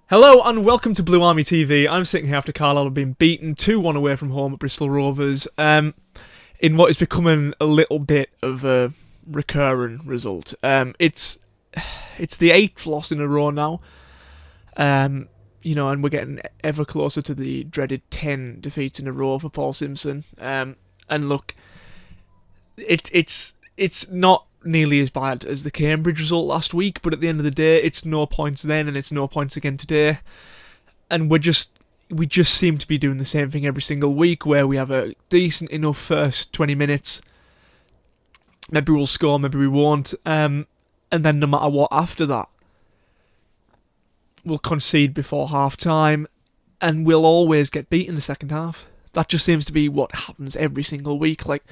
Hello and welcome to Blue Army TV. I'm sitting here after Carlisle have been beaten 2-1 away from home at Bristol Rovers in what is becoming a little bit of a recurring result. It's the 8th loss in a row now, and we're getting ever closer to the dreaded 10 defeats in a row for Paul Simpson. And look, it's not nearly as bad as the Cambridge result last week, but at the end of the day, it's no points then and it's no points again today. And we just seem to be doing the same thing every single week, where we have a decent enough first 20 minutes. Maybe we'll score, maybe we won't. And then no matter what after that, we'll concede before half time and we'll always get beat in the second half. That just seems to be what happens every single week. Like,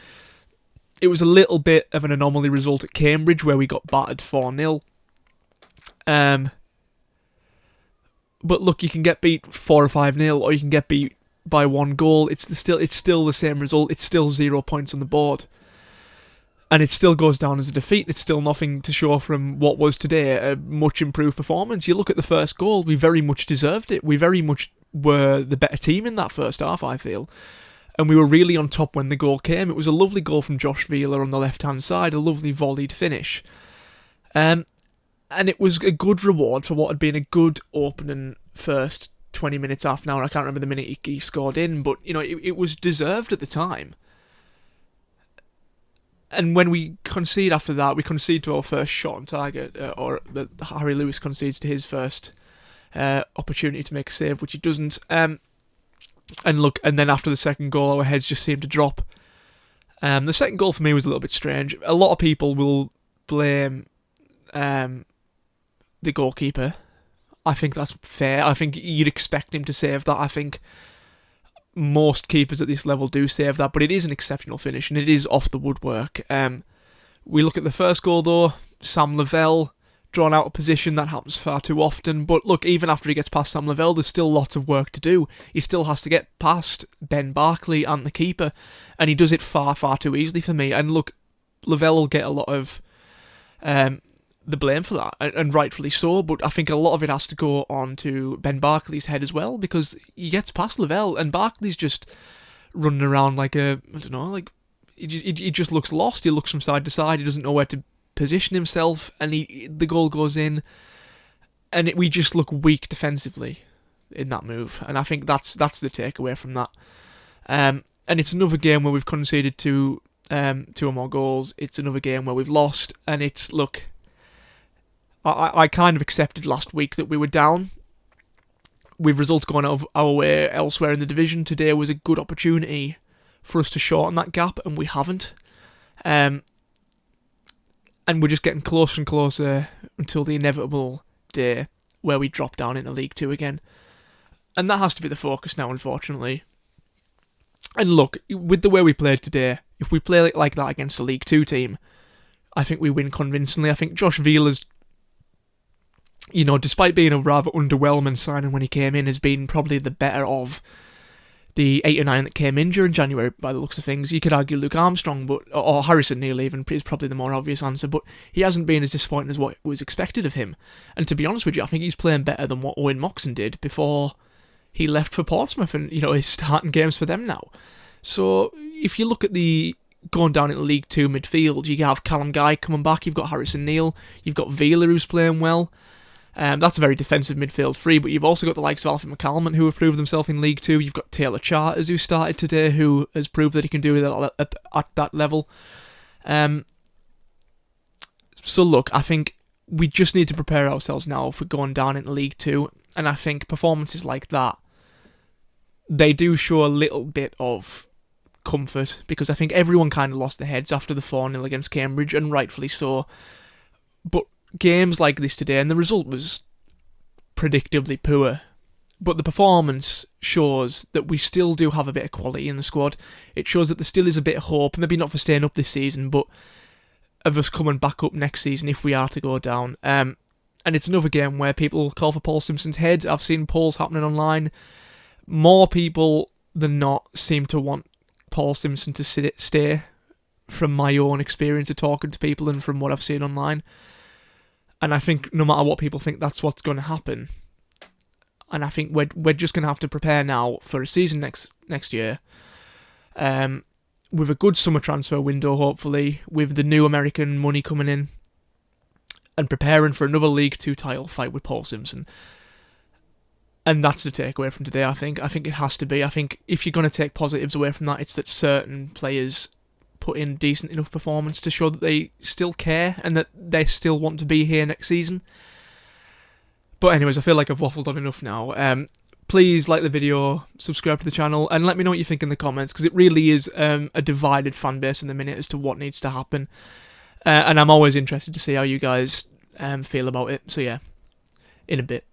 it was a little bit of an anomaly result at Cambridge where we got battered 4-0. But look, you can get beat 4 or 5-0, or you can get beat by 1 goal. It's still the same result. It's still 0 points on the board. And it still goes down as a defeat. It's still nothing to show from what was today a much improved performance. You look at the first goal, we very much deserved it. We very much were the better team in that first half, I feel. And we were really on top when the goal came. It was a lovely goal from Josh Wheeler on the left-hand side, a lovely volleyed finish. And it was a good reward for what had been a good opening first 20 minutes, half an hour. I can't remember the minute he scored in, but it was deserved at the time. And when we concede after that, we concede to our first shot on target, or Harry Lewis concedes to his first opportunity to make a save, which he doesn't. And look, and then after the second goal, our heads just seemed to drop. The second goal for me was a little bit strange. A lot of people will blame the goalkeeper. I think that's fair. I think you'd expect him to save that. I think most keepers at this level do save that, but it is an exceptional finish, and it is off the woodwork. We look at the first goal, though. Sam Lavelle drawn out of position. That happens far too often. But look, even after he gets past Sam Lavelle, there's still lots of work to do. He still has to get past Ben Barkley and the keeper, and he does it far, far too easily for me. And look, Lavelle will get a lot of the blame for that, and rightfully so, but I think a lot of it has to go on to Ben Barkley's head as well, because he gets past Lavelle, and Barkley's just running around like he just looks lost. He looks from side to side. He doesn't know where to position himself, and the goal goes in, and we just look weak defensively in that move, and I think that's the takeaway from that. And it's another game where we've conceded two or more goals. It's another game where we've lost, and it's, look, I kind of accepted last week that we were down. With results going our way elsewhere in the division, today was a good opportunity for us to shorten that gap, and we haven't. And we're just getting closer and closer until the inevitable day where we drop down into League 2 again. And that has to be the focus now, unfortunately. And look, with the way we played today, if we play like that against a League 2 team, I think we win convincingly. I think Josh Wheeler's, despite being a rather underwhelming signing when he came in, has been probably the better of the 8 or 9 that came in during January, by the looks of things. You could argue Luke Armstrong, or Harrison Neal even, is probably the more obvious answer, but he hasn't been as disappointing as what was expected of him. And to be honest with you, I think he's playing better than what Owen Moxon did before he left for Portsmouth, and he's starting games for them now. So if you look at the going down into League 2 midfield, you have Callum Guy coming back, you've got Harrison Neal, you've got Wheeler who's playing well. That's a very defensive midfield three, but you've also got the likes of Alfie McCallum, who have proved themselves in League 2. You've got Taylor Charters, who started today, who has proved that he can do it at that level. So look, I think we just need to prepare ourselves now for going down into League 2, and I think performances like that, they do show a little bit of comfort, because I think everyone kind of lost their heads after the 4-0 against Cambridge, and rightfully so. But games like this today, and the result was predictably poor, but the performance shows that we still do have a bit of quality in the squad. It shows that there still is a bit of hope, maybe not for staying up this season, but of us coming back up next season if we are to go down. And it's another game where people call for Paul Simpson's head. I've seen polls happening online. More people than not seem to want Paul Simpson to stay, from my own experience of talking to people and from what I've seen online. And I think no matter what people think, that's what's going to happen. and I think we're just going to have to prepare now for a season next year. With a good summer transfer window, hopefully, with the new American money coming in, and preparing for another League 2 title fight with Paul Simpson. And that's the takeaway from today, I think. I think it has to be. I think if you're going to take positives away from that, it's that certain players put in decent enough performance to show that they still care and that they still want to be here next season. But anyways, I feel like I've waffled on enough now. Please like the video, subscribe to the channel, and let me know what you think in the comments, because it really is a divided fan base in the minute as to what needs to happen. And I'm always interested to see how you guys feel about it. So yeah, in a bit.